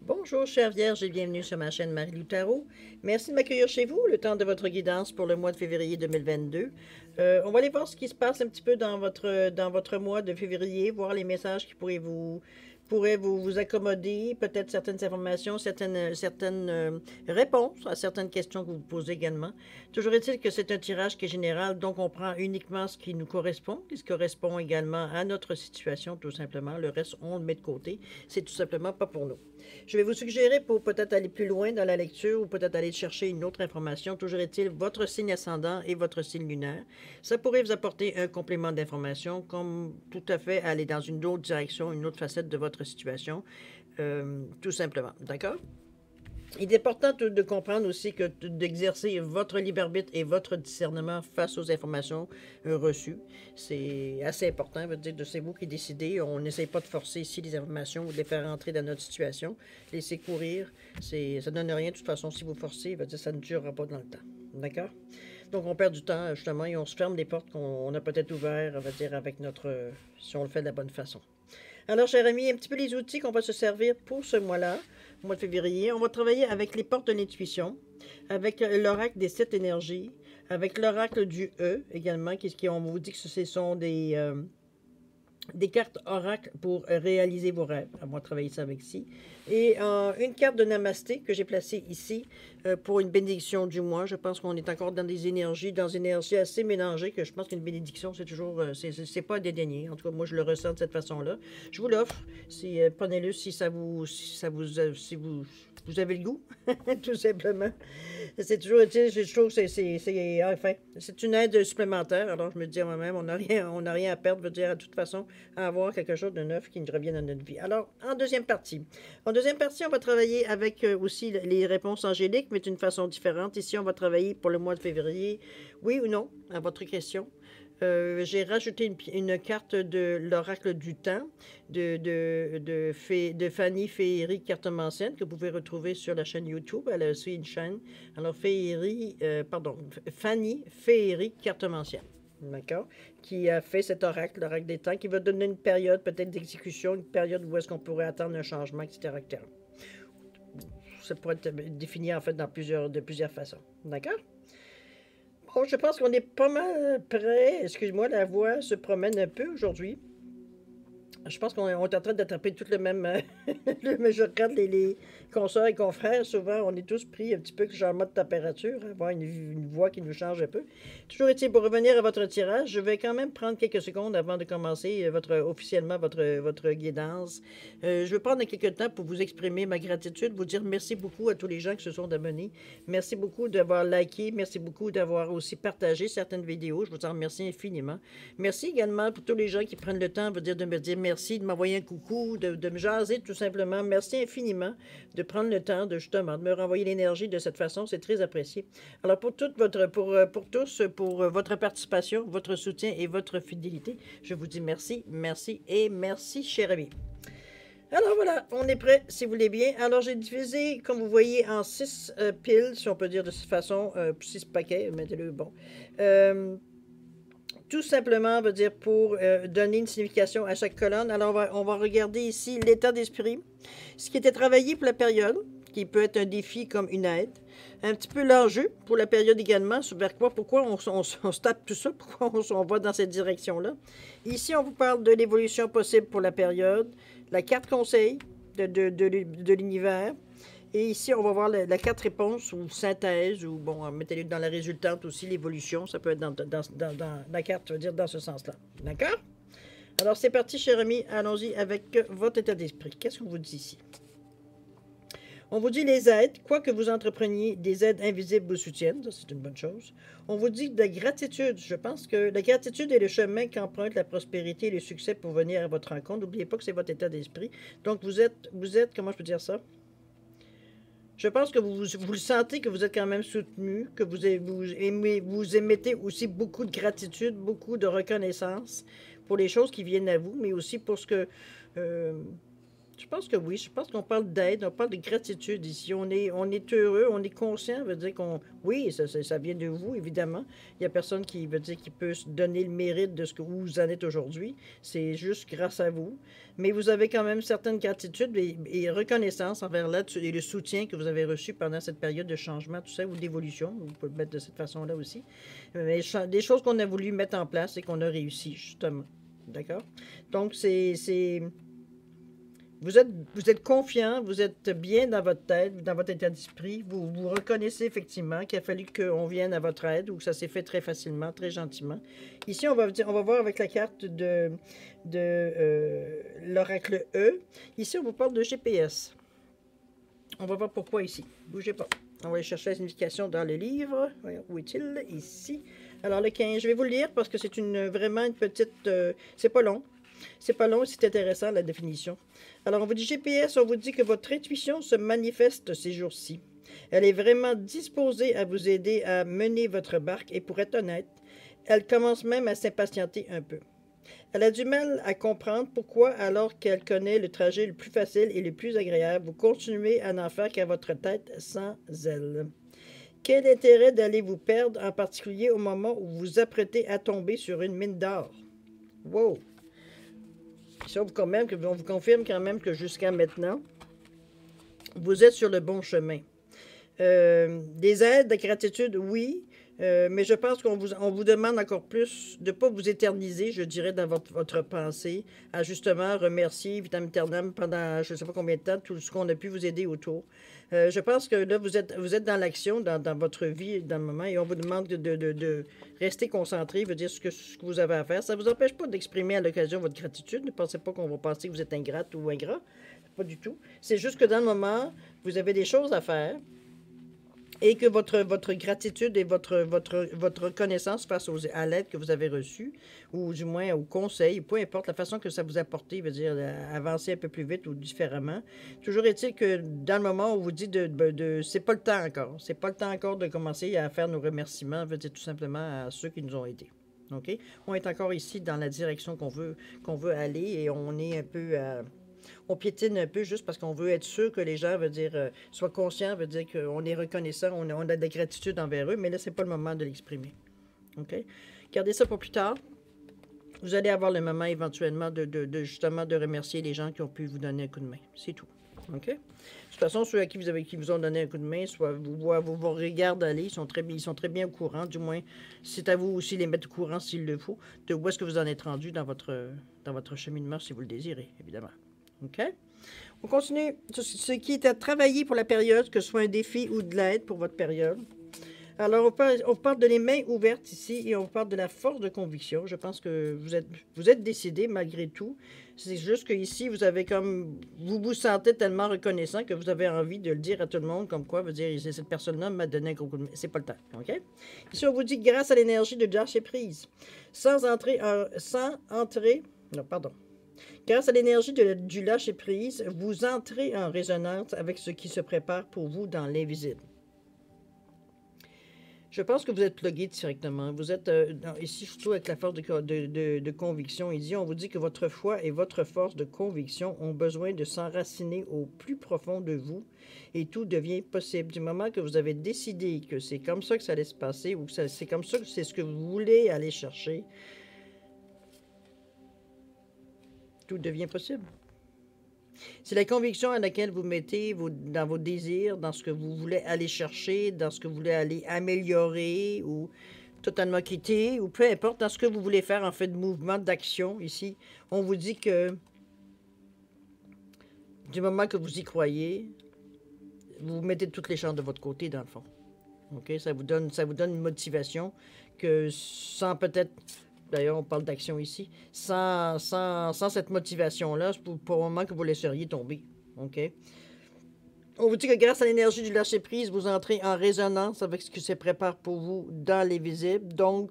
Bonjour, chère Vierge, et bienvenue sur ma chaîne Marie-Lou Tarot. Merci de m'accueillir chez vous, le temps de votre guidance pour le mois de février 2022. On va aller voir ce qui se passe un petit peu dans votre mois de février, voir les messages qui pourraient vous accommoder, peut-être certaines informations, certaines réponses à certaines questions que vous posez également. Toujours est-il que c'est un tirage qui est général, donc on prend uniquement ce qui nous correspond, ce qui correspond également à notre situation, tout simplement. Le reste, on le met de côté. C'est tout simplement pas pour nous. Je vais vous suggérer pour peut-être aller plus loin dans la lecture ou peut-être aller chercher une autre information. Toujours est-il votre signe ascendant et votre signe lunaire. Ça pourrait vous apporter un complément d'information, comme tout à fait aller dans une autre direction, une autre facette de votre situation, tout simplement. D'accord? Il est important de comprendre aussi que d'exercer votre libre arbitre et votre discernement face aux informations reçues. C'est assez important. Veut dire que c'est vous qui décidez. On n'essaie pas de forcer ici les informations ou de les faire rentrer dans notre situation. Laissez courir. Ça ne donne rien. De toute façon, si vous forcez, veut dire, ça ne durera pas dans le temps. D'accord? Donc, on perd du temps, justement, et on se ferme des portes qu'on a peut-être ouvertes, on va dire, avec si on le fait de la bonne façon. Alors, chers amis, un petit peu les outils qu'on va se servir pour ce mois-là, mois de février. On va travailler avec les portes de l'intuition, avec l'oracle des 7 énergies, avec l'oracle du E également, on vous dit que ce sont des cartes oracle pour réaliser vos rêves. On va travailler ça avec ici. Et une carte de Namasté que j'ai placée ici pour une bénédiction du mois. Je pense qu'on est encore dans des énergies, assez mélangées, que je pense qu'une bénédiction, c'est toujours, c'est pas à dédaigner. En tout cas, moi, je le ressens de cette façon-là. Je vous l'offre. Prenez-le si vous avez le goût, tout simplement. C'est toujours utile. Je trouve que c'est une aide supplémentaire. Alors, je me dis à moi-même, on n'a rien à perdre, veut dire, de toute façon, à avoir quelque chose de neuf qui nous revient dans notre vie. Alors, en deuxième partie, on va travailler avec aussi les réponses angéliques, mais d'une façon différente. Ici, on va travailler pour le mois de février, oui ou non, à votre question. J'ai rajouté une carte de l'oracle du temps de Fanny Féerie Cartomancienne que vous pouvez retrouver sur la chaîne YouTube. Elle a aussi une chaîne. Alors, Fanny Féerie Cartomancienne. D'accord? Qui a fait cet oracle, l'oracle des temps, qui va donner une période peut-être d'exécution, une période où est-ce qu'on pourrait attendre un changement, etc., etc. Ça pourrait être défini en fait de plusieurs façons. D'accord? Bon, je pense qu'on est pas mal prêt. Excuse-moi, la voix se promène un peu aujourd'hui. Je pense qu'on est en train d'attraper tout le même. Je regarde les consoeurs et confrères. Souvent, on est tous pris un petit peu changement de température, avoir une voix qui nous change un peu. Toujours est-il, pour revenir à votre tirage, je vais quand même prendre quelques secondes avant de commencer officiellement votre guidance. Je vais prendre quelques temps pour vous exprimer ma gratitude, vous dire merci beaucoup à tous les gens qui se sont abonnés. Merci beaucoup d'avoir liké. Merci beaucoup d'avoir aussi partagé certaines vidéos. Je vous en remercie infiniment. Merci également pour tous les gens qui prennent le temps de me dire merci, de m'envoyer un coucou, de me jaser tout simplement. Merci infiniment de prendre le temps de me renvoyer l'énergie de cette façon. C'est très apprécié. Alors pour votre participation, votre soutien et votre fidélité, je vous dis merci, merci et merci, cher ami. Alors voilà, on est prêt, si vous voulez bien. Alors j'ai divisé, comme vous voyez, en 6 piles, si on peut dire de cette façon, 6 paquets, mettez-le bon. Tout simplement, veut dire pour donner une signification à chaque colonne. Alors, on va regarder ici l'état d'esprit, ce qui était travaillé pour la période, qui peut être un défi comme une aide. Un petit peu l'enjeu pour la période également, pourquoi on se tape tout ça, pourquoi on va dans cette direction-là. Ici, on vous parle de l'évolution possible pour la période, la carte conseil de l'univers. Et ici, on va voir la carte réponse ou synthèse, ou bon, mettez-le dans la résultante aussi, l'évolution. Ça peut être dans la carte, je veux dire, dans ce sens-là. D'accord? Alors, c'est parti, cher ami. Allons-y avec votre état d'esprit. Qu'est-ce qu'on vous dit ici? On vous dit les aides, quoi que vous entrepreniez, des aides invisibles vous soutiennent, ça c'est une bonne chose. On vous dit de la gratitude. Je pense que la gratitude est le chemin qu'emprunte la prospérité et le succès pour venir à votre rencontre. N'oubliez pas que c'est votre état d'esprit. Donc, vous êtes, comment je peux dire ça? Je pense que vous le sentez, que vous êtes quand même soutenu, que vous émettez aussi beaucoup de gratitude, beaucoup de reconnaissance pour les choses qui viennent à vous, mais aussi pour ce que Je pense que oui. Je pense qu'on parle d'aide, on parle de gratitude ici. On est heureux, on est conscient, veut dire qu'on... Oui, ça vient de vous, évidemment. Il n'y a personne qui veut dire qui peut se donner le mérite de ce que vous en êtes aujourd'hui. C'est juste grâce à vous. Mais vous avez quand même certaine gratitude et reconnaissance envers l'aide et le soutien que vous avez reçu pendant cette période de changement, tout ça, ou d'évolution. Vous pouvez le mettre de cette façon-là aussi. Mais des choses qu'on a voulu mettre en place et qu'on a réussi, justement. D'accord? Donc, vous êtes confiant, vous êtes bien dans votre tête, dans votre état d'esprit. Vous reconnaissez effectivement qu'il a fallu qu'on vienne à votre aide ou que ça s'est fait très facilement, très gentiment. Ici, on va voir avec la carte de l'oracle E. Ici, on vous parle de GPS. On va voir pourquoi ici. Bougez pas. On va aller chercher la signification dans le livre. Voyons, où est-il? Ici. Alors, le 15, je vais vous le lire parce que c'est vraiment une petite... c'est pas long. C'est pas long, c'est intéressant la définition. Alors, on vous dit GPS, on vous dit que votre intuition se manifeste ces jours-ci. Elle est vraiment disposée à vous aider à mener votre barque et pour être honnête, elle commence même à s'impatienter un peu. Elle a du mal à comprendre pourquoi, alors qu'elle connaît le trajet le plus facile et le plus agréable, vous continuez à n'en faire qu'à votre tête sans elle. Quel intérêt d'aller vous perdre, en particulier au moment où vous vous apprêtez à tomber sur une mine d'or? Wow! Ça, on vous confirme quand même que jusqu'à maintenant, vous êtes sur le bon chemin. Des aides de gratitude, oui, mais je pense on vous demande encore plus de ne pas vous éterniser, je dirais, dans votre pensée, à justement remercier Vitam Aeternam pendant je ne sais pas combien de temps, tout ce qu'on a pu vous aider autour. Je pense que là, vous êtes dans l'action, dans votre vie, dans le moment, et on vous demande de rester concentré, veut dire ce que vous avez à faire. Ça ne vous empêche pas d'exprimer à l'occasion votre gratitude. Ne pensez pas qu'on va penser que vous êtes ingrate ou ingrat. Pas du tout. C'est juste que dans le moment, vous avez des choses à faire et que votre gratitude et votre reconnaissance face à l'aide que vous avez reçue, ou du moins au conseil, peu importe la façon que ça vous a apporté, veut dire avancer un peu plus vite ou différemment. Toujours est-il que dans le moment où on vous dit c'est pas le temps encore, c'est pas le temps encore de commencer à faire nos remerciements, veut dire tout simplement à ceux qui nous ont aidés. OK? On est encore ici dans la direction qu'on veut aller et on est un peu on piétine un peu juste parce qu'on veut être sûr que les gens, soient conscients, veut dire qu'on est reconnaissant, on a de la gratitude envers eux, mais là, c'est pas le moment de l'exprimer. OK? Gardez ça pour plus tard. Vous allez avoir le moment éventuellement justement de remercier les gens qui ont pu vous donner un coup de main. C'est tout. OK? De toute façon, ceux à qui vous ont donné un coup de main, soit vous regardent aller, ils sont très bien au courant, du moins, c'est à vous aussi de les mettre au courant s'il le faut, de où est-ce que vous en êtes rendu dans votre cheminement, si vous le désirez, évidemment. OK? On continue. Ce qui est à travailler pour la période, que ce soit un défi ou de l'aide pour votre période. Alors, on parle de les mains ouvertes ici et on parle de la force de conviction. Je pense que vous êtes décidé malgré tout. C'est juste qu'ici, vous vous sentez tellement reconnaissant que vous avez envie de le dire à tout le monde, comme quoi, veut dire, cette personne-là m'a donné un gros coup de main. C'est pas le temps, OK? Ici, on vous dit, grâce à l'énergie de lâcher prise, non, pardon. Grâce à l'énergie du lâcher-prise, vous entrez en résonance avec ce qui se prépare pour vous dans l'invisible. Je pense que vous êtes plugué directement. Vous êtes ici, surtout avec la force de conviction. On vous dit que votre foi et votre force de conviction ont besoin de s'enraciner au plus profond de vous et tout devient possible. Du moment que vous avez décidé que c'est comme ça que ça allait se passer ou que c'est comme ça que c'est ce que vous voulez aller chercher, tout devient possible. C'est la conviction à laquelle vous mettez dans vos désirs, dans ce que vous voulez aller chercher, dans ce que vous voulez aller améliorer ou totalement quitter, ou peu importe, dans ce que vous voulez faire en fait de mouvement, d'action ici. On vous dit que du moment que vous y croyez, vous mettez toutes les chances de votre côté dans le fond. OK? Ça vous donne une motivation que sans peut-être... D'ailleurs, on parle d'action ici. Sans cette motivation-là, c'est pour le moment que vous laisseriez tomber. OK? On vous dit que grâce à l'énergie du lâcher-prise, vous entrez en résonance avec ce qui se prépare pour vous dans les visibles. Donc,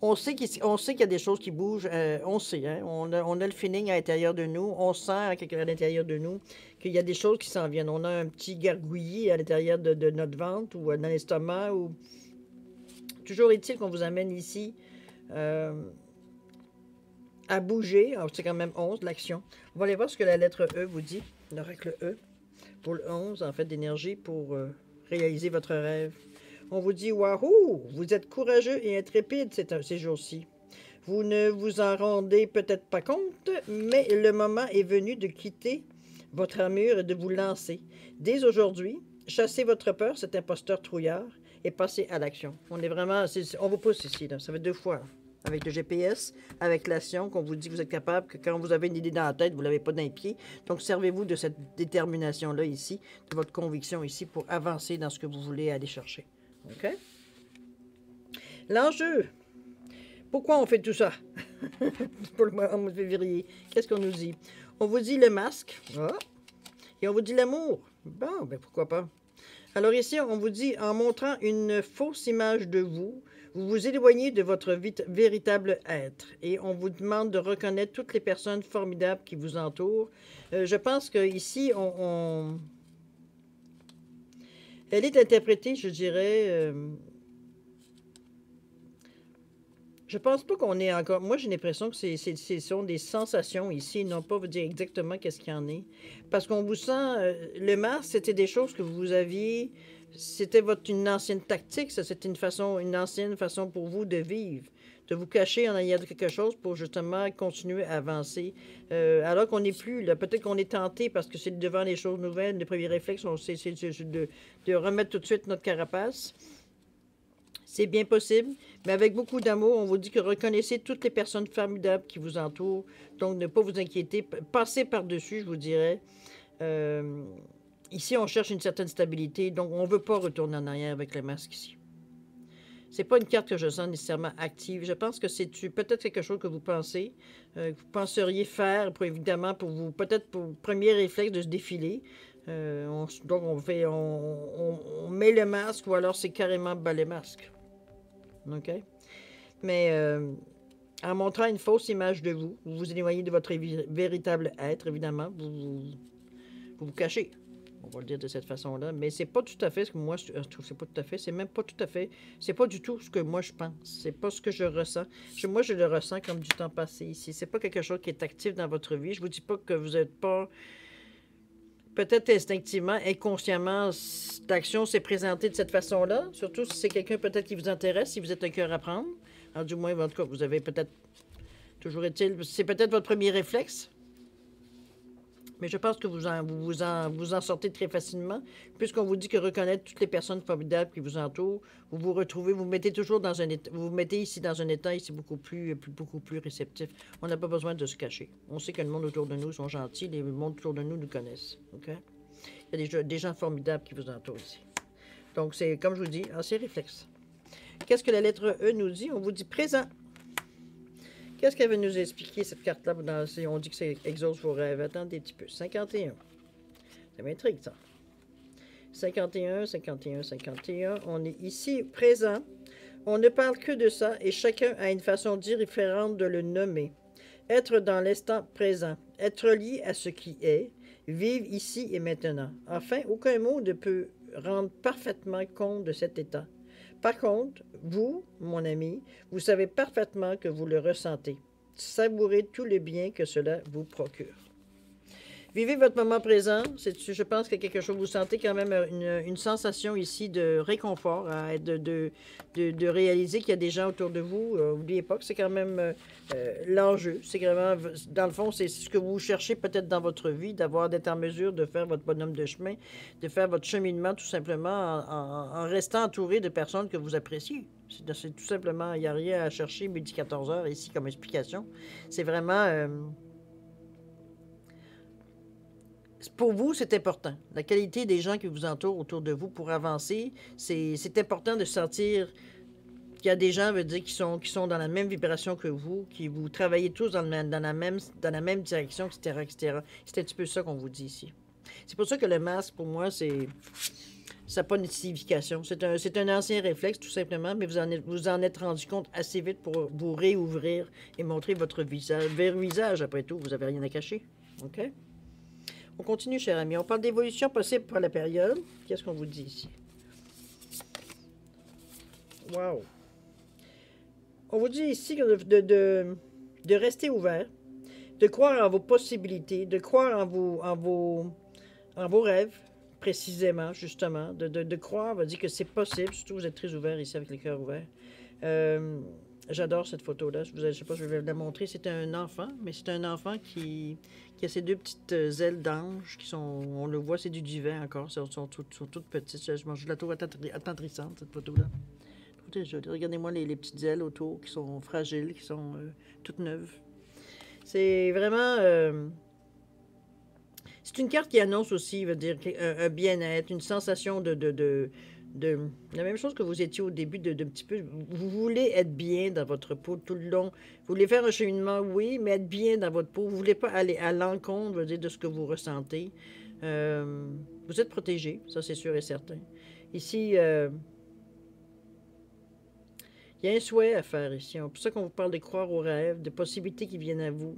on sait qu'il y a des choses qui bougent. On sait, hein? On a le feeling à l'intérieur de nous. On sent à l'intérieur de nous qu'il y a des choses qui s'en viennent. On a un petit gargouillis à l'intérieur de notre ventre ou dans l'estomac. Toujours est-il qu'on vous amène ici... à bouger. C'est quand même 11, l'action. On va aller voir ce que la lettre E vous dit. L'oracle E. Pour le 11, en fait, d'énergie pour réaliser votre rêve. On vous dit, waouh, vous êtes courageux et intrépide ces jours-ci. Vous ne vous en rendez peut-être pas compte, mais le moment est venu de quitter votre armure et de vous lancer. Dès aujourd'hui, chassez votre peur, cet imposteur trouillard, et passez à l'action. On est vraiment, on vous pousse ici, là. Ça fait 2 fois, là. Avec le GPS, avec l'action, qu'on vous dit que vous êtes capable, que quand vous avez une idée dans la tête, vous ne l'avez pas dans les pieds. Donc, servez-vous de cette détermination-là ici, de votre conviction ici, pour avancer dans ce que vous voulez aller chercher. OK? L'enjeu. Pourquoi on fait tout ça? Pour le mois de février. Qu'est-ce qu'on nous dit? On vous dit le masque. Ah. Et on vous dit l'amour. Bon, ben pourquoi pas? Alors ici, on vous dit, en montrant une fausse image de vous, vous vous éloignez de votre véritable être. Et on vous demande de reconnaître toutes les personnes formidables qui vous entourent. Je pense qu'ici, elle est interprétée, je dirais... je pense pas qu'on est encore... Moi, j'ai l'impression que ce sont des sensations ici, non pas vous dire exactement qu'est-ce qu'il y en est. Parce qu'on vous sent... le masque, c'était des choses que vous aviez... C'était une ancienne tactique, ça. C'était une ancienne façon pour vous de vivre. De vous cacher en ayant quelque chose pour justement continuer à avancer. Alors qu'on n'est plus là. Peut-être qu'on est tenté parce que c'est devant les choses nouvelles. Le premier réflexe, c'est de remettre tout de suite notre carapace. C'est bien possible, mais avec beaucoup d'amour, on vous dit que reconnaissez toutes les personnes formidables qui vous entourent. Donc, ne pas vous inquiéter. Passez par-dessus, je vous dirais. Ici, on cherche une certaine stabilité, donc on ne veut pas retourner en arrière avec le masque ici. C'est pas une carte que je sens nécessairement active. Je pense que c'est peut-être quelque chose que vous pensez, que vous penseriez faire, évidemment, pour vous, peut-être pour le premier réflexe de se défiler. Donc, on met le masque ou alors c'est carrément bas les masques. OK? Mais en montrant une fausse image de vous, vous vous éloignez de votre véritable être, évidemment. Vous cachez. On va le dire de cette façon-là. Mais c'est pas tout à fait ce que moi, je trouve. C'est pas tout à fait. C'est même pas tout à fait. C'est pas du tout ce que moi, je pense. C'est pas ce que je ressens. Moi, je le ressens comme du temps passé ici. C'est pas quelque chose qui est actif dans votre vie. Je vous dis pas que vous n'êtes pas... Peut-être instinctivement, inconsciemment, l'action s'est présentée de cette façon-là. Surtout si c'est quelqu'un peut-être qui vous intéresse, si vous êtes un cœur à prendre. Alors, du moins, en tout cas, vous avez peut-être... Toujours est-il... C'est peut-être votre premier réflexe. Mais je pense que vous en sortez très facilement, puisqu'on vous dit que reconnaître toutes les personnes formidables qui vous entourent, vous vous retrouvez, vous mettez toujours dans un état, vous vous mettez ici dans un état ici beaucoup plus réceptif. On n'a pas besoin de se cacher. On sait que le monde autour de nous sont gentils, le monde autour de nous nous connaissent. OK? Il y a des gens formidables qui vous entourent ici. Donc, c'est, comme je vous dis, c'est réflexe. Qu'est-ce que la lettre E nous dit? On vous dit présent. Qu'est-ce qu'elle veut nous expliquer, cette carte-là? On dit que c'est exauce vos rêves. Attendez un petit peu. 51. Ça m'intrigue, ça. 51, 51, 51. On est ici, présent. On ne parle que de ça et chacun a une façon différente de le nommer. Être dans l'instant présent. Être lié à ce qui est. Vivre ici et maintenant. Enfin, aucun mot ne peut rendre parfaitement compte de cet état. Par contre, vous, mon ami, vous savez parfaitement que vous le ressentez. Savourez tout le bien que cela vous procure. Vivez votre moment présent. Je pense qu'il y a quelque chose, vous sentez quand même une sensation ici de réconfort, hein, de réaliser qu'il y a des gens autour de vous. N'oubliez pas que c'est quand même l'enjeu. C'est vraiment, dans le fond, c'est ce que vous cherchez peut-être dans votre vie, d'être en mesure de faire votre bonhomme de chemin, de faire votre cheminement tout simplement en restant entouré de personnes que vous appréciez. C'est tout simplement, il n'y a rien à chercher midi 14 heures ici comme explication. C'est vraiment... pour vous, c'est important. La qualité des gens qui vous entourent autour de vous pour avancer, c'est important de sentir qu'il y a des gens, veut dire, qui sont dans la même vibration que vous, qui vous travaillez tous dans la même direction, etc., etc. C'est un petit peu ça qu'on vous dit ici. C'est pour ça que le masque, pour moi, ça n'a pas de signification. C'est un ancien réflexe, tout simplement, mais vous en êtes rendu compte assez vite pour vous réouvrir et montrer votre visage, après tout. Vous n'avez rien à cacher. OK? On continue, cher ami. On parle d'évolution possible pour la période. Qu'est-ce qu'on vous dit ici? Wow! On vous dit ici de rester ouvert, de croire en vos possibilités, de croire en vos rêves, précisément, justement, de croire, on va dire que c'est possible, surtout vous êtes très ouvert ici avec le cœur ouvert. Euh, J'adore cette photo-là, je ne sais pas si je vais la montrer, c'est un enfant, mais c'est un enfant qui a ses deux petites ailes d'ange, qui sont, on le voit, c'est du divin encore, sont toutes petites, je la trouve attendrissante, cette photo-là. Regardez-moi les petites ailes autour qui sont fragiles, qui sont toutes neuves. C'est vraiment... c'est une carte qui annonce aussi, veut dire, un bien-être, une sensation de... La même chose que vous étiez au début, de petit peu... Vous voulez être bien dans votre peau tout le long. Vous voulez faire un cheminement, oui, mais être bien dans votre peau. Vous ne voulez pas aller à l'encontre, veut dire, de ce que vous ressentez. Vous êtes protégé, ça c'est sûr et certain. Ici... il y a un souhait à faire ici. C'est pour ça qu'on vous parle de croire aux rêves, de possibilités qui viennent à vous,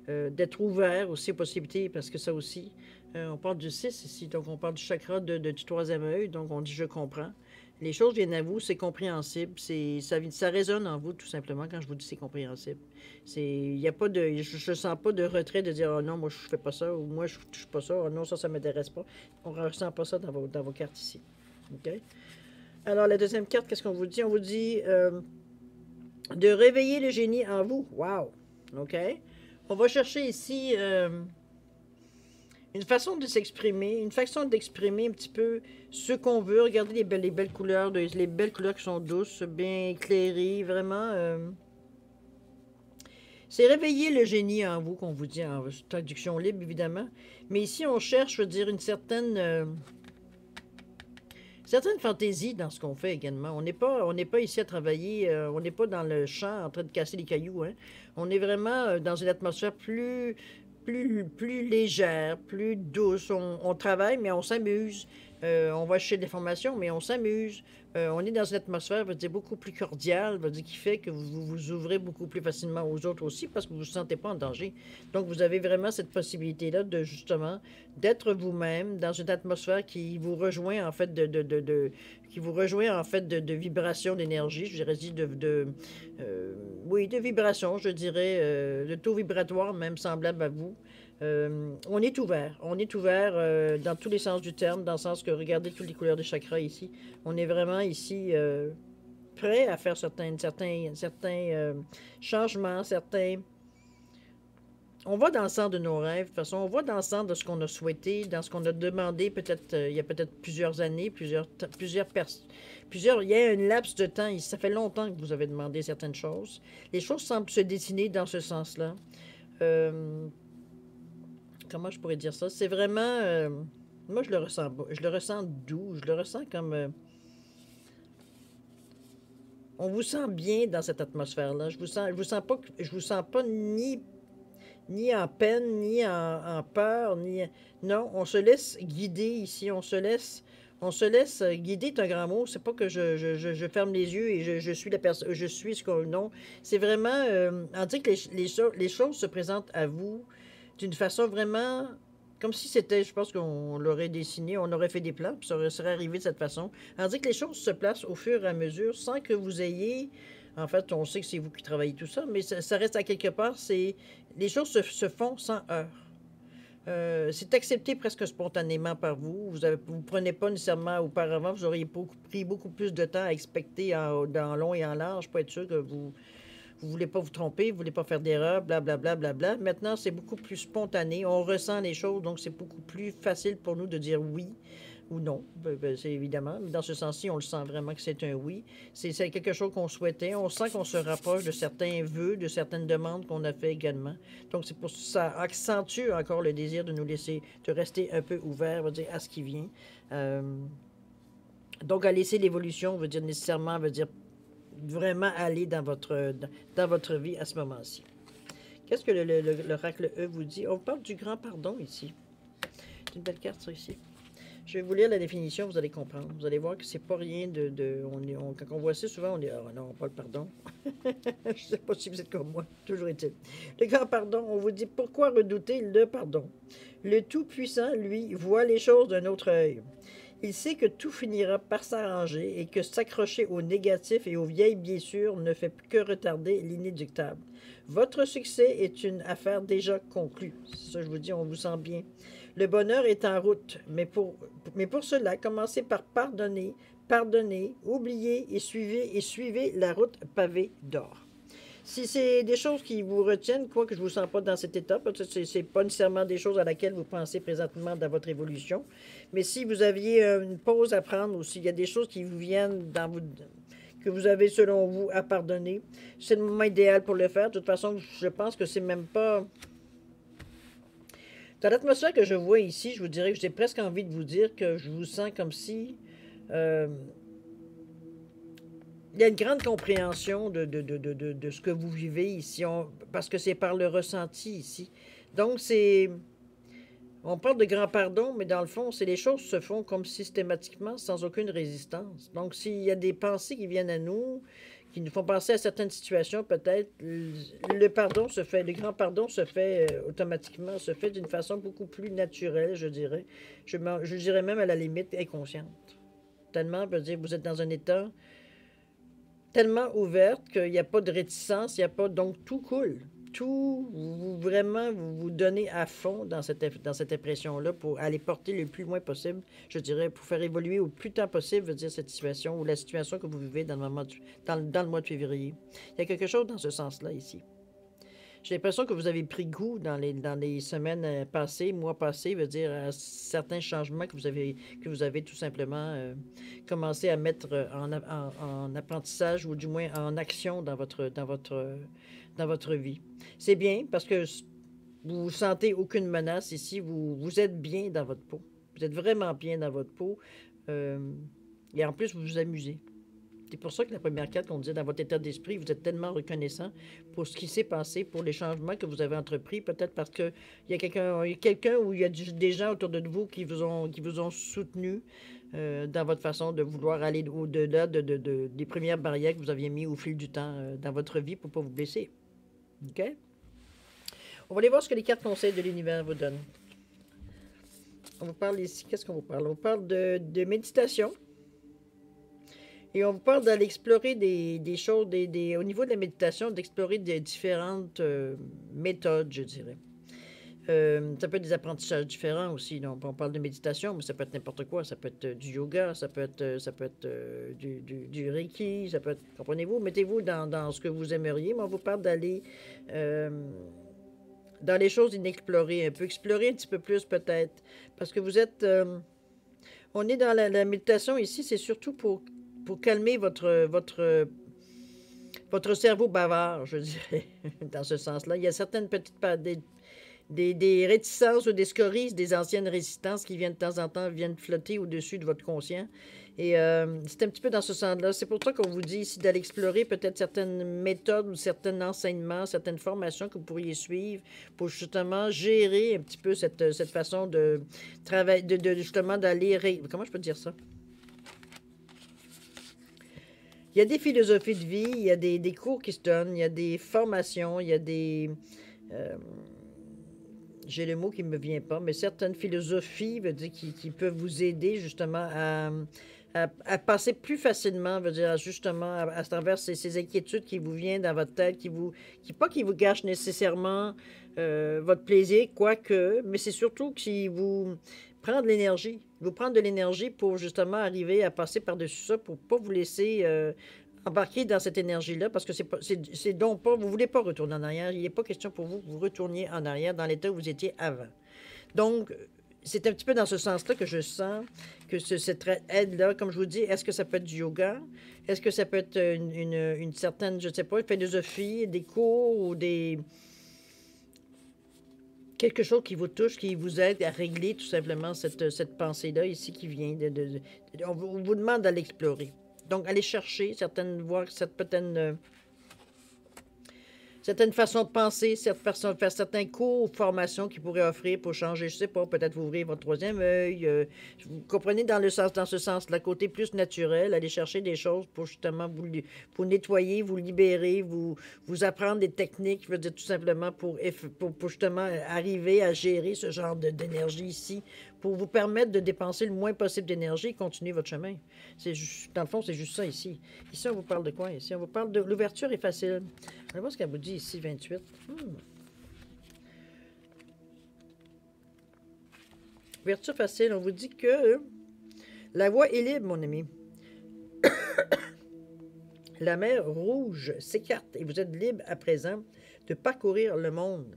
d'être ouvert aussi aux possibilités, parce que ça aussi, on parle du 6 ici, donc on parle du chakra du troisième œil, donc on dit je comprends. Les choses viennent à vous, c'est compréhensible, ça résonne en vous tout simplement quand je vous dis c'est compréhensible. Il y a pas de, je ne sens pas de retrait de dire oh non, moi je fais pas ça, ou moi je ne touche pas ça, oh non, ça ne m'intéresse pas. On ne ressent pas ça dans vos cartes ici. OK? Alors, la deuxième carte, qu'est-ce qu'on vous dit? On vous dit de réveiller le génie en vous. Wow! OK? On va chercher ici une façon de s'exprimer, une façon d'exprimer un petit peu ce qu'on veut. Regardez les belles couleurs, les belles couleurs qui sont douces, bien éclairées, vraiment. C'est réveiller le génie en vous qu'on vous dit en traduction libre, évidemment. Mais ici, on cherche, je veux dire, une certaine fantaisie dans ce qu'on fait également. On n'est pas ici à travailler, on n'est pas dans le champ en train de casser les cailloux. Hein. On est vraiment dans une atmosphère plus légère, plus douce. On travaille, mais on s'amuse. On va chercher de l'information, mais on s'amuse. On est dans une atmosphère, va dire, beaucoup plus cordiale, va dire, qui fait que vous vous ouvrez beaucoup plus facilement aux autres aussi parce que vous ne vous sentez pas en danger. Donc, vous avez vraiment cette possibilité-là de, justement, d'être vous-même dans une atmosphère qui vous rejoint, en fait, qui vous rejoint, en fait, de vibrations d'énergie, je dirais, oui, de vibrations, je dirais, de taux vibratoire, même semblable à vous. On est ouvert dans tous les sens du terme, dans le sens que regardez toutes les couleurs des chakras ici. On est vraiment ici prêt à faire certains changements, On va dans le sens de nos rêves, de toute façon, on va dans le sens de ce qu'on a souhaité, dans ce qu'on a demandé peut-être il y a peut-être plusieurs années, il y a un laps de temps, ça fait longtemps que vous avez demandé certaines choses. Les choses semblent se dessiner dans ce sens-là. Comment je pourrais dire ça? C'est vraiment... moi, je le ressens doux. Je le ressens comme... on vous sent bien dans cette atmosphère-là. Je vous sens pas ni en peine, ni en peur, Non, on se laisse guider ici. On se laisse guider, c'est un grand mot. C'est pas que je ferme les yeux et je suis la personne... Je suis ce qu'on... Non. C'est vraiment... on dit que les choses se présentent à vous d'une façon vraiment comme si c'était, je pense qu'on l'aurait dessiné, on aurait fait des plans, puis ça serait arrivé de cette façon. On dit que les choses se placent au fur et à mesure sans que vous ayez... En fait, on sait que c'est vous qui travaillez tout ça, mais ça reste à quelque part, les choses se font sans heurts. C'est accepté presque spontanément par vous. Vous ne prenez pas nécessairement auparavant, vous auriez pris beaucoup plus de temps à expecter dans long et en large pour être sûr que vous ne voulez pas vous tromper, vous ne voulez pas faire d'erreur, blablabla. Bla, bla, bla. Maintenant, c'est beaucoup plus spontané. On ressent les choses, donc c'est beaucoup plus facile pour nous de dire oui ou non. C'est évidemment, mais dans ce sens-ci, on le sent vraiment que c'est un oui. C'est quelque chose qu'on souhaitait. On sent qu'on se rapproche de certains vœux, de certaines demandes qu'on a fait également. Donc, c'est pour ça accentue encore le désir de nous laisser, de rester un peu ouvert, dire, à ce qui vient. Donc, à laisser l'évolution, veut dire nécessairement, veut dire vraiment aller dans votre vie à ce moment-ci. Qu'est-ce que l'oracle E vous dit? On parle du grand pardon ici. C'est une belle carte, ça, ici. Je vais vous lire la définition, vous allez comprendre. Vous allez voir que c'est pas rien quand on voit ça, souvent, on dit « Ah non, pas le pardon. » Je ne sais pas si vous êtes comme moi, toujours est-il. Le grand pardon, on vous dit « Pourquoi redouter le pardon? » Le Tout-Puissant, lui, voit les choses d'un autre œil. Il sait que tout finira par s'arranger et que s'accrocher au négatif et aux vieilles blessures ne fait que retarder l'inéductable. Votre succès est une affaire déjà conclue. Ça, je vous dis, on vous sent bien. Le bonheur est en route, mais pour cela, commencez par pardonner, pardonner, oublier et suivez la route pavée d'or. Si c'est des choses qui vous retiennent, quoi que je ne vous sens pas dans cette étape, c'est pas nécessairement des choses à laquelle vous pensez présentement dans votre évolution, mais si vous aviez une pause à prendre ou s'il y a des choses qui vous viennent dans vous, que vous avez selon vous à pardonner, c'est le moment idéal pour le faire. De toute façon, je pense que c'est même pas... Dans l'atmosphère que je vois ici, je vous dirais que j'ai presque envie de vous dire que je vous sens comme si... euh, il y a une grande compréhension de ce que vous vivez ici, parce que c'est par le ressenti ici. Donc, c'est... On parle de grand pardon, mais dans le fond, c'est les choses se font comme systématiquement, sans aucune résistance. Donc, s'il y a des pensées qui viennent à nous, qui nous font penser à certaines situations, peut-être, le pardon se fait, le grand pardon se fait automatiquement, se fait d'une façon beaucoup plus naturelle, je dirais. Je dirais même à la limite inconsciente. Tellement, je veux dire, vous êtes dans un état tellement ouverte qu'il n'y a pas de réticence, il n'y a pas... Donc, tout coule. Tout, vraiment, vous vous donnez à fond dans cette impression-là pour aller porter le plus loin possible, je dirais, pour faire évoluer au plus tard possible, je veux dire, cette situation ou la situation que vous vivez dans le moment dans le mois de février. Il y a quelque chose dans ce sens-là ici. J'ai l'impression que vous avez pris goût dans les semaines passées, mois passés, veut dire, à certains changements que vous avez tout simplement commencé à mettre en apprentissage ou du moins en action dans votre vie. C'est bien parce que vous ne sentez aucune menace ici, vous êtes bien dans votre peau. Vous êtes vraiment bien dans votre peau. euh, et en plus, vous vous amusez. C'est pour ça que la première carte qu'on disait dans votre état d'esprit, vous êtes tellement reconnaissant pour ce qui s'est passé, pour les changements que vous avez entrepris, peut-être parce qu'il y a quelqu'un ou il y a des gens autour de vous qui vous ont soutenu dans votre façon de vouloir aller au-delà des premières barrières que vous aviez mis au fil du temps dans votre vie pour ne pas vous blesser. OK? On va aller voir ce que les cartes conseils de l'univers vous donnent. On vous parle ici, qu'est-ce qu'on vous parle? On vous parle de méditation. Et on vous parle d'aller explorer des choses, au niveau de la méditation, d'explorer des différentes méthodes, je dirais. Ça peut être des apprentissages différents aussi. Donc, on parle de méditation, mais ça peut être n'importe quoi. Ça peut être du yoga, ça peut être du reiki, ça peut être... Comprenez-vous? Mettez-vous dans ce que vous aimeriez, mais on vous parle d'aller dans les choses inexplorées, un peu explorer un petit peu plus peut-être. Parce que vous êtes... on est dans la méditation ici, c'est surtout pour calmer votre cerveau bavard, je dirais, dans ce sens-là. Il y a certaines petites des réticences ou des scories, des anciennes résistances qui viennent de temps en temps, viennent flotter au-dessus de votre conscient. Et c'est un petit peu dans ce sens-là. C'est pour ça qu'on vous dit ici d'aller explorer peut-être certaines méthodes ou certains enseignements, certaines formations que vous pourriez suivre pour justement gérer un petit peu cette façon de travailler, justement d'aller... Comment je peux dire ça? Il y a des philosophies de vie, il y a des cours qui se donnent, il y a des formations, il y a des... j'ai le mot qui ne me vient pas, mais certaines philosophies veut dire, qui peuvent vous aider justement à passer plus facilement, veut dire, justement, à travers ces inquiétudes qui vous viennent dans votre tête, pas qui vous gâchent nécessairement votre plaisir, quoique, mais c'est surtout qui vous prend de l'énergie. Vous prendre de l'énergie pour justement arriver à passer par-dessus ça, pour ne pas vous laisser embarquer dans cette énergie-là, parce que c'est donc pas, vous ne voulez pas retourner en arrière. Il n'est pas question pour vous que vous retourniez en arrière dans l'état où vous étiez avant. Donc, c'est un petit peu dans ce sens-là que je sens que cette aide-là, comme je vous dis, est-ce que ça peut être du yoga? Est-ce que ça peut être une certaine, je ne sais pas, une philosophie, des cours ou quelque chose qui vous touche, qui vous aide à régler tout simplement cette pensée-là ici qui vient on vous demande d'aller explorer. Donc, allez chercher voir certaines façons de penser, faire certains cours ou formations qu'ils pourraient offrir pour changer, je ne sais pas, peut-être vous ouvrir votre troisième œil. Vous comprenez dans ce sens, le côté plus naturel, aller chercher des choses pour justement vous nettoyer, vous libérer, vous apprendre des techniques, je veux dire tout simplement pour justement arriver à gérer ce genre d'énergie ici, pour vous permettre de dépenser le moins possible d'énergie et continuer votre chemin. Dans le fond, c'est juste ça ici. Ici, on vous parle de quoi? Ici, on vous parle de l'ouverture est facile. On va voir ce qu'elle vous dit ici, 28. Ouverture facile, on vous dit que la voie est libre, mon ami. La mer Rouge s'écarte et vous êtes libre à présent de parcourir le monde.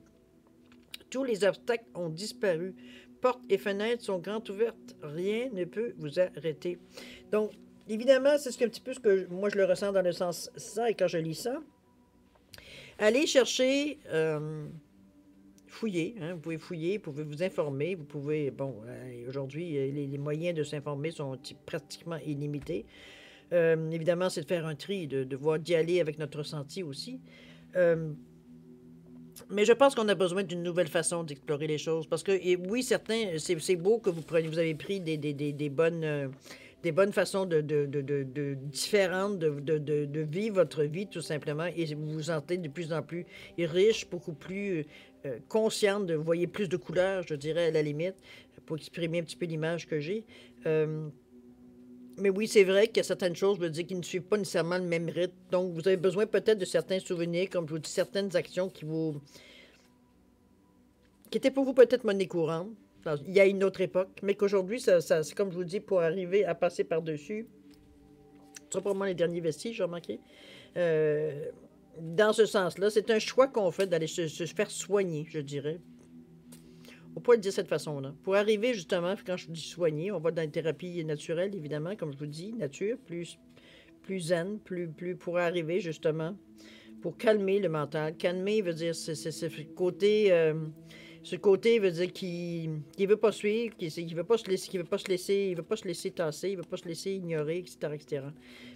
Tous les obstacles ont disparu. Portes et fenêtres sont grandes ouvertes. Rien ne peut vous arrêter. Donc, évidemment, c'est un petit peu ce que moi je le ressens dans le sens ça, et quand je lis ça. Allez chercher, fouiller. Hein, vous pouvez fouiller, vous pouvez vous informer. Vous pouvez, bon, aujourd'hui, les moyens de s'informer sont pratiquement illimités. Évidemment, c'est de faire un tri, de voir d'y aller avec notre ressenti aussi. Mais je pense qu'on a besoin d'une nouvelle façon d'explorer les choses. Parce que, et oui, certains, c'est beau que vous avez pris des bonnes façons différentes de vivre votre vie, tout simplement. Et vous vous sentez de plus en plus riche, beaucoup plus consciente, vous voyez plus de couleurs, je dirais, à la limite, pour exprimer un petit peu l'image que j'ai. Mais oui, c'est vrai qu'il y a certaines choses, je veux dire, qui ne suivent pas nécessairement le même rythme. Donc, vous avez besoin peut-être de certains souvenirs, comme je vous dis, certaines actions qui étaient pour vous peut-être monnaie courante. Il y a une autre époque, mais qu'aujourd'hui, c'est comme je vous dis, pour arriver à passer par-dessus, ce sera probablement les derniers vestiges, j'ai remarqué. Dans ce sens-là, c'est un choix qu'on fait d'aller se faire soigner, je dirais. On pourrait le dire de cette façon-là. Pour arriver, justement, quand je dis soigner, on va dans les thérapies naturelles, évidemment, comme je vous dis, nature, plus zen, plus pour arriver, justement, pour calmer le mental. Calmer veut dire, c'est ce côté veut dire qu'il ne veut pas suivre, qu'il ne veut pas se laisser, il veut pas se laisser tasser, il ne veut pas se laisser ignorer, etc., etc.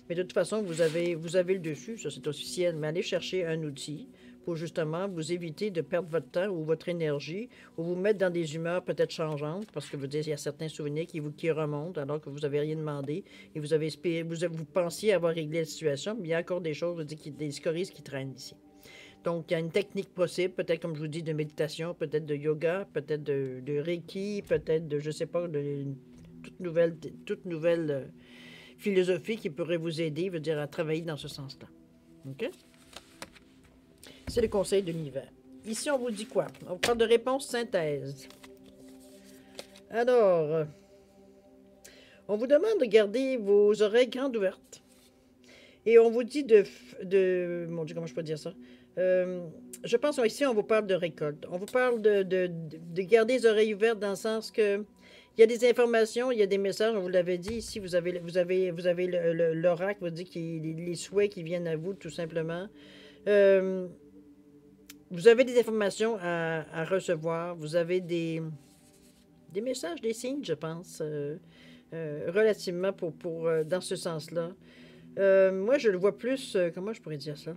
Mais de toute façon, vous avez le dessus, ça c'est officiel, mais allez chercher un outil pour justement vous éviter de perdre votre temps ou votre énergie ou vous mettre dans des humeurs peut-être changeantes parce que il y a certains souvenirs qui remontent alors que vous n'avez rien demandé et vous avez espéré, vous pensiez avoir réglé la situation, mais il y a encore des choses, des scories qui traînent ici. Donc, il y a une technique possible, peut-être, comme je vous dis, de méditation, peut-être de yoga, peut-être de Reiki, peut-être de, je ne sais pas, de toute nouvelle philosophie qui pourrait vous aider, veut dire, à travailler dans ce sens-là. OK? C'est le conseil de l'univers. Ici, on vous dit quoi? On parle de réponse synthèse. Alors, on vous demande de garder vos oreilles grandes ouvertes. Et on vous dit mon Dieu, comment je peux dire ça? Je pense ici, on vous parle de récolte. On vous parle de garder les oreilles ouvertes dans le sens que il y a des informations, il y a des messages, on vous l'avait dit ici, vous avez l'oracle, vous dit les souhaits qui viennent à vous, tout simplement. Vous avez des informations à recevoir, vous avez des messages, des signes, je pense, relativement dans ce sens-là. Moi, je le vois plus, comment je pourrais dire ça?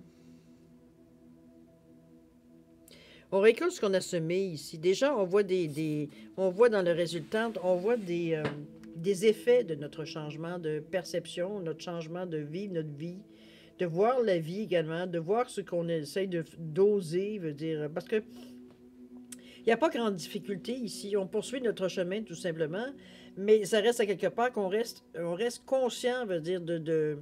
On récolte ce qu'on a semé ici. Déjà, on voit on voit dans le résultat, on voit des effets de notre changement de perception, notre changement de vivre notre vie, de voir la vie également, de voir ce qu'on essaye d'oser, veut dire, parce que il n'y a pas grande difficulté ici. On poursuit notre chemin, tout simplement, mais ça reste à quelque part on reste conscient, veut dire, de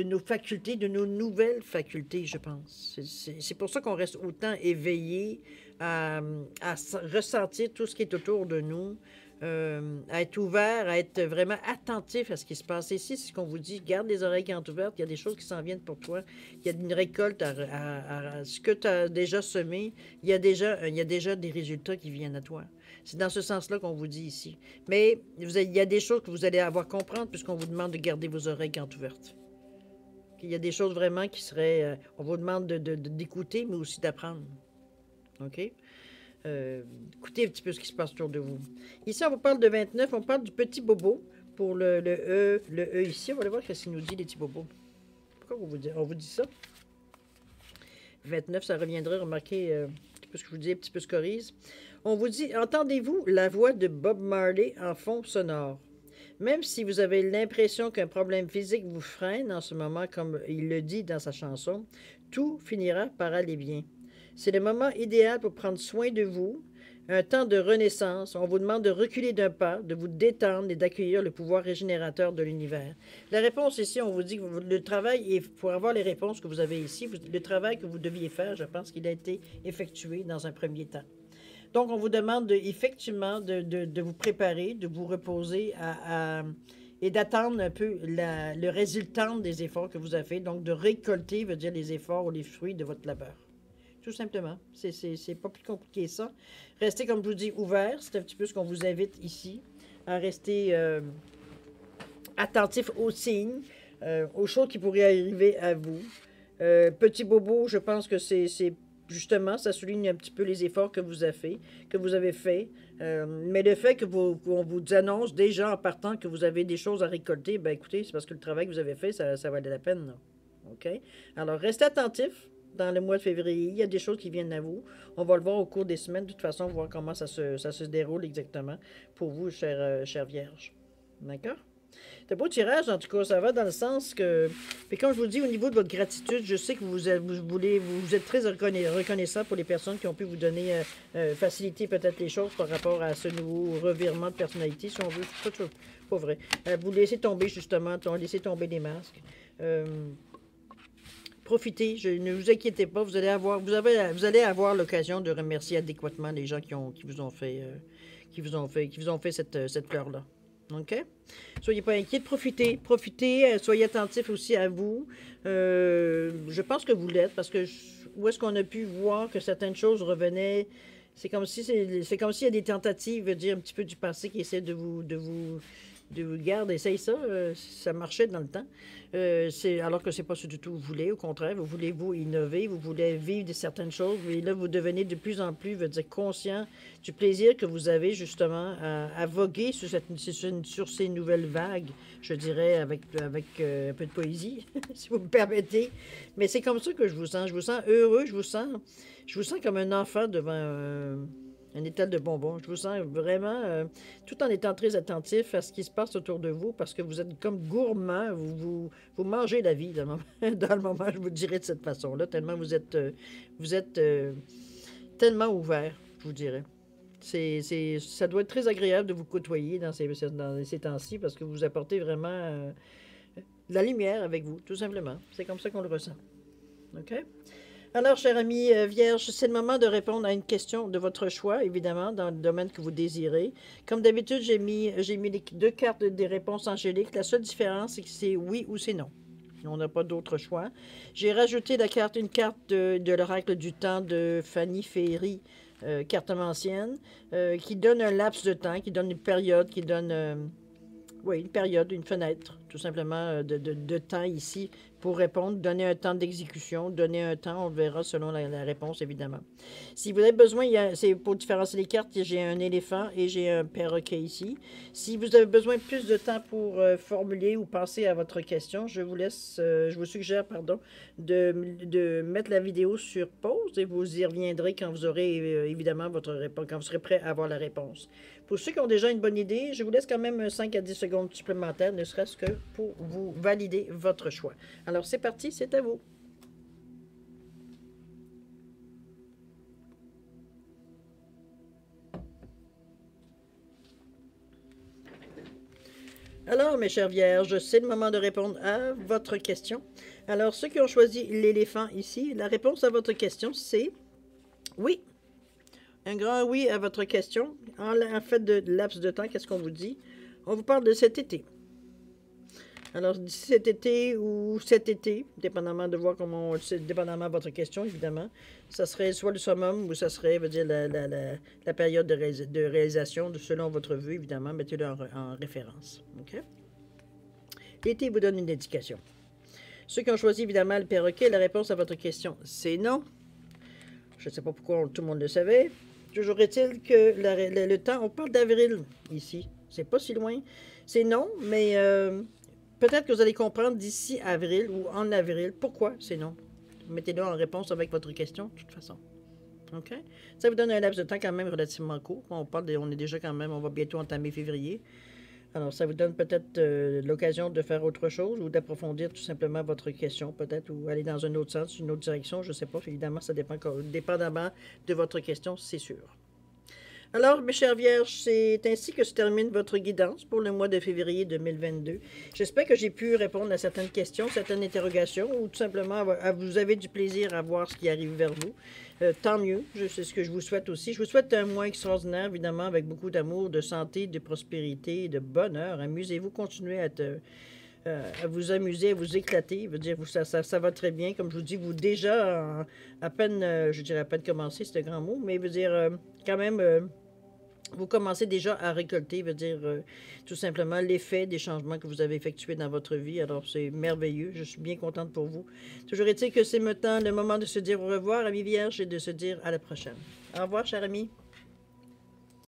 nos facultés, de nos nouvelles facultés, je pense. C'est pour ça qu'on reste autant éveillé à ressentir tout ce qui est autour de nous, à être ouvert, à être vraiment attentif à ce qui se passe. Ici, c'est ce qu'on vous dit, garde les oreilles grandes ouvertes, il y a des choses qui s'en viennent pour toi, il y a une récolte à ce que tu as déjà semé, il y a déjà des résultats qui viennent à toi. C'est dans ce sens-là qu'on vous dit ici. Mais il y a des choses que vous allez avoir à comprendre puisqu'on vous demande de garder vos oreilles grandes ouvertes. Il y a des choses vraiment qui seraient... on vous demande d'écouter, mais aussi d'apprendre. OK? Écoutez un petit peu ce qui se passe autour de vous. Ici, on vous parle de 29, on parle du petit bobo pour le E ici. On va aller voir ce qu'il nous dit, les petits bobos. Pourquoi on vous dit ça? 29, ça reviendrait, remarquez, un petit peu ce que je vous dis, un petit peu scorise. On vous dit, entendez-vous la voix de Bob Marley en fond sonore? Même si vous avez l'impression qu'un problème physique vous freine en ce moment, comme il le dit dans sa chanson, tout finira par aller bien. C'est le moment idéal pour prendre soin de vous, un temps de renaissance. On vous demande de reculer d'un pas, de vous détendre et d'accueillir le pouvoir régénérateur de l'univers. La réponse ici, on vous dit que le travail, est, pour avoir les réponses que vous avez ici, le travail que vous deviez faire, je pense qu'il a été effectué dans un premier temps. Donc, on vous demande effectivement de vous préparer, de vous reposer et d'attendre un peu le résultat des efforts que vous avez fait. Donc, de récolter, veut dire les efforts ou les fruits de votre labeur. Tout simplement. C'est pas plus compliqué que ça. Restez, comme je vous dis, ouvert. C'est un petit peu ce qu'on vous invite ici, à rester attentif aux signes, aux choses qui pourraient arriver à vous. Petit bobo, je pense que c'est justement, ça souligne un petit peu les efforts que vous avez fait. Mais le fait qu'on vous annonce déjà en partant que vous avez des choses à récolter, ben écoutez, c'est parce que le travail que vous avez fait, ça valait la peine. Là. OK? Alors, restez attentifs dans le mois de février. Il y a des choses qui viennent à vous. On va le voir au cours des semaines, de toute façon, voir comment ça se déroule exactement pour vous, chère Vierge. D'accord? C'est un beau tirage, en tout cas, ça va dans le sens que... Puis comme je vous dis, au niveau de votre gratitude, je sais que vous êtes très reconnaissant pour les personnes qui ont pu vous donner, faciliter peut-être les choses par rapport à ce nouveau revirement de personnalité, si on veut. C'est pas vrai. Vous laissez tomber, justement, laissez tomber les masques. Profitez, ne vous inquiétez pas, vous allez avoir l'occasion de remercier adéquatement les gens qui vous ont fait cette fleur-là. OK? Soyez pas inquiets, profitez, soyez attentifs aussi à vous. Je pense que vous l'êtes, parce que où est-ce qu'on a pu voir que certaines choses revenaient? C'est comme s'il y a des tentatives, je veux dire, un petit peu du passé qui essaient de vous garder, essaye ça, ça marchait dans le temps. Alors que c'est pas ce du tout que vous voulez, au contraire, vous voulez vous innover, vous voulez vivre de certaines choses, et là vous devenez de plus en plus, veut dire, conscient du plaisir que vous avez justement à voguer sur ces nouvelles vagues, je dirais, avec un peu de poésie, si vous me permettez. Mais c'est comme ça que je vous sens heureux, je vous sens comme un enfant devant un étal de bonbons. Je vous sens vraiment, tout en étant très attentif à ce qui se passe autour de vous, parce que vous êtes comme gourmand, vous mangez la vie dans le moment, je vous dirais de cette façon-là, tellement vous êtes tellement ouvert, je vous dirais. Ça doit être très agréable de vous côtoyer dans ces temps-ci, parce que vous apportez vraiment de la lumière avec vous, tout simplement. C'est comme ça qu'on le ressent. OK? Alors, cher ami Vierge, c'est le moment de répondre à une question de votre choix, évidemment, dans le domaine que vous désirez. Comme d'habitude, j'ai mis les 2 cartes des réponses angéliques. La seule différence, c'est que c'est oui ou c'est non. On n'a pas d'autre choix. J'ai rajouté une carte de l'oracle du temps de Fanny Ferry, cartomancienne, qui donne un laps de temps, qui donne une période, qui donne... une période, une fenêtre, tout simplement, de temps ici pour répondre, donner un temps d'exécution, donner un temps, on verra selon la réponse, évidemment. Si vous avez besoin, c'est pour différencier les cartes, j'ai un éléphant et j'ai un perroquet ici. Si vous avez besoin de plus de temps pour formuler ou penser à votre question, je vous suggère, de mettre la vidéo sur pause et vous y reviendrez quand vous aurez, évidemment, votre réponse, quand vous serez prêt à avoir la réponse. Pour ceux qui ont déjà une bonne idée, je vous laisse quand même 5 à 10 secondes supplémentaires, ne serait-ce que pour vous valider votre choix. Alors, c'est parti, c'est à vous. Alors, mes chères vierges, c'est le moment de répondre à votre question. Alors, ceux qui ont choisi l'éléphant ici, la réponse à votre question, c'est oui. Un grand oui à votre question. En fait de laps de temps, qu'est-ce qu'on vous dit? On vous parle de cet été. Alors, d'ici cet été ou cet été, dépendamment de dépendamment de votre question, évidemment, ça serait soit le summum ou ça serait, veut dire, la période de réalisation, selon votre vœu, évidemment, mettez-le en référence. OK? L'été vous donne une indication. Ceux qui ont choisi, évidemment, le perroquet, la réponse à votre question, c'est non. Je ne sais pas pourquoi tout le monde le savait. Toujours est-il que le temps, on parle d'avril ici. C'est pas si loin. C'est non, mais peut-être que vous allez comprendre d'ici avril ou en avril pourquoi c'est non. Mettez-le en réponse avec votre question, de toute façon. OK? Ça vous donne un laps de temps quand même relativement court. On est déjà quand même, on va bientôt entamer février. Alors, ça vous donne peut-être l'occasion de faire autre chose ou d'approfondir tout simplement votre question, peut-être, ou aller dans un autre sens, une autre direction, je ne sais pas. Évidemment, ça dépend, dépendamment de votre question, c'est sûr. Alors, mes chères vierges, c'est ainsi que se termine votre guidance pour le mois de février 2022. J'espère que j'ai pu répondre à certaines questions, certaines interrogations, ou tout simplement vous avez du plaisir à voir ce qui arrive vers vous. Tant mieux, c'est ce que je vous souhaite aussi. Je vous souhaite un mois extraordinaire, évidemment, avec beaucoup d'amour, de santé, de prospérité, de bonheur. Amusez-vous, continuez à vous amuser, à vous éclater. Je veux dire, ça va très bien. Comme je vous dis, vous déjà, à peine, je dirais à peine commencé, c'est un grand mot, mais je veux dire, quand même, vous commencez déjà à récolter, veut dire tout simplement l'effet des changements que vous avez effectués dans votre vie. Alors, c'est merveilleux. Je suis bien contente pour vous. Toujours est-il que c'est maintenant le moment de se dire au revoir, amis vierges, et de se dire à la prochaine. Au revoir, cher ami.